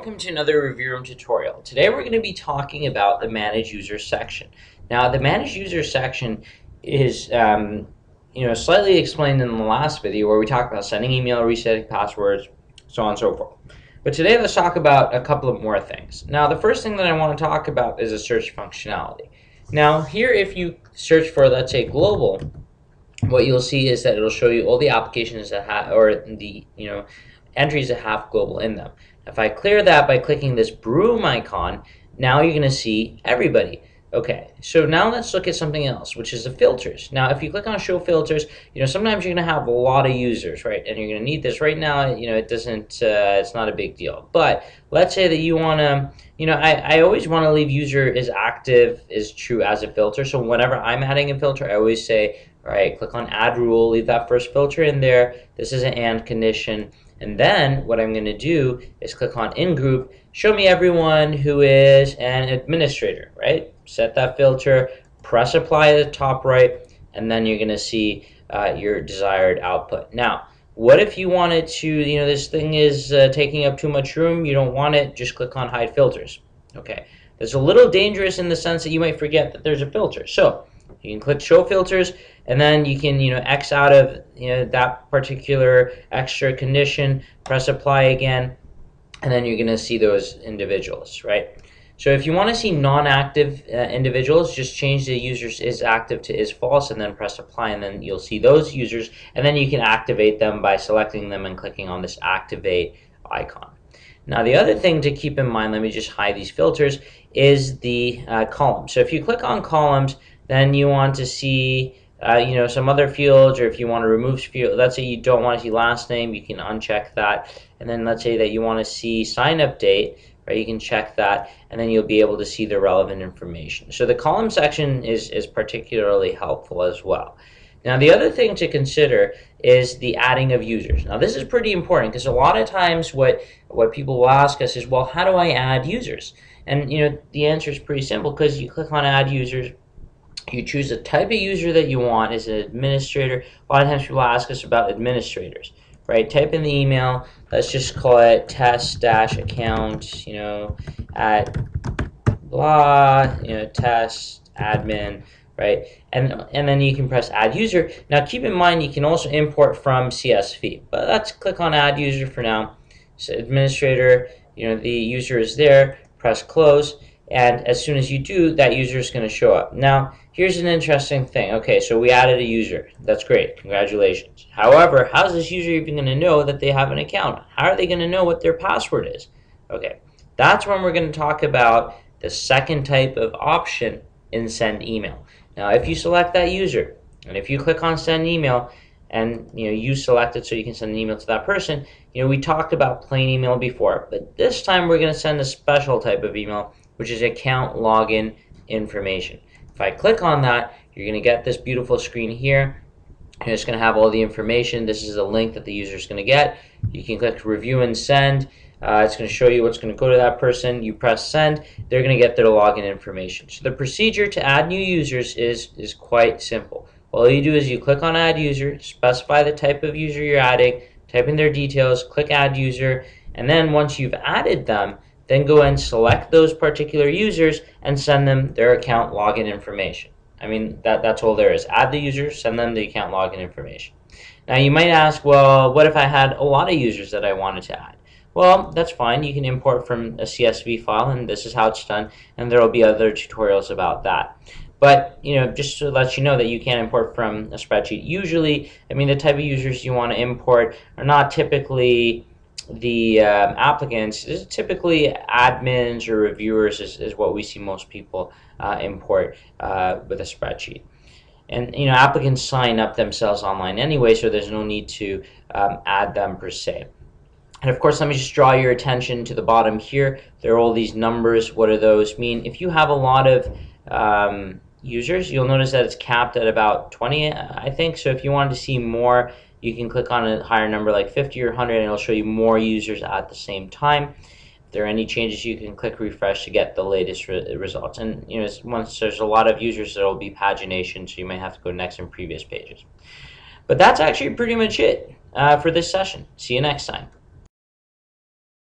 welcome to another review room tutorial. Today we're going to be talking about the Manage User section. Now the Manage User section is slightly explained in the last video where we talked about sending email, resetting passwords, so on and so forth. But today let's talk about a couple of more things. Now the first thing that I want to talk about is a search functionality. Now here, if you search for, let's say, global, what you'll see is that it'll show you all the applications that have, or the entries that have global in them. If I clear that by clicking this broom icon, now you're going to see everybody. Okay, so now let's look at something else, which is the filters. Now, if you click on Show Filters, sometimes you're going to have a lot of users, right? And you're going to need this. Right now, it doesn't, it's not a big deal. But let's say that you want to, I always want to leave user is active is true as a filter. So whenever I'm adding a filter, I always say, all right, click on Add Rule, leave that first filter in there. This is an AND condition. And then what I'm going to do is click on In Group, show me everyone who is an administrator, right? Set that filter, press Apply at the top right, and then you're going to see your desired output. Now, what if you wanted to, this thing is taking up too much room, you don't want it, just click on Hide Filters. Okay, that's a little dangerous in the sense that you might forget that there's a filter. So you can click Show Filters, and then you can X out of that particular extra condition, press Apply again, and then you're going to see those individuals, right? So if you want to see non-active individuals, just change the users is active to is false, and then press Apply, and then you'll see those users, and then you can activate them by selecting them and clicking on this Activate icon. Now the other thing to keep in mind, let me just hide these filters, is the columns. So if you click on columns, then you want to see some other fields, or if you want to remove field, let's say you don't want to see last name, you can uncheck that. And then let's say that you want to see sign up date, right? You can check that, and then you'll be able to see the relevant information. So the column section is particularly helpful as well. Now the other thing to consider is the adding of users. Now this is pretty important because a lot of times what people will ask us is, well, how do I add users? And the answer is pretty simple, because you click on Add Users. You choose the type of user that you want as an administrator. A lot of times people ask us about administrators, right? Type in the email. Let's just call it test-account, at blah, test admin, right? And then you can press Add User. Now keep in mind you can also import from CSV, but let's click on Add User for now. So administrator, the user is there. Press Close. And as soon as you do, that user is going to show up. Now, here's an interesting thing. Okay, so we added a user. That's great. Congratulations. However, how's this user even going to know that they have an account? How are they going to know what their password is? Okay, that's when we're going to talk about the second type of option in Send Email. Now, if you select that user, and if you click on Send Email, and you select it so you can send an email to that person, we talked about plain email before, but this time we're going to send a special type of email, which is account login information. If I click on that, you're going to get this beautiful screen here. It's going to have all the information. This is a link that the user is going to get. You can click Review and Send. It's going to show you what's going to go to that person. You press Send. They're going to get their login information. So the procedure to add new users is quite simple. All you do is you click on Add User, specify the type of user you're adding, type in their details, click Add User, and then once you've added them, then go and select those particular users and send them their account login information. I mean, that's all there is. Add the users, send them the account login information. Now you might ask, well, what if I had a lot of users that I wanted to add? Well, that's fine. You can import from a CSV file, and this is how it's done, and there will be other tutorials about that. But just to let you know that you can't import from a spreadsheet. Usually, I mean, the type of users you want to import are not typically the applicants. Is typically admins or reviewers is what we see most people import with a spreadsheet. And applicants sign up themselves online anyway, so there's no need to add them per se. And of course, let me just draw your attention to the bottom here. There are all these numbers. What do those mean? If you have a lot of users, you'll notice that it's capped at about 20, I think. So if you wanted to see more, you can click on a higher number like 50 or 100, and it'll show you more users at the same time. If there are any changes, you can click refresh to get the latest results. And once there's a lot of users, there will be pagination, so you might have to go next and previous pages. But that's actually pretty much it for this session. See you next time.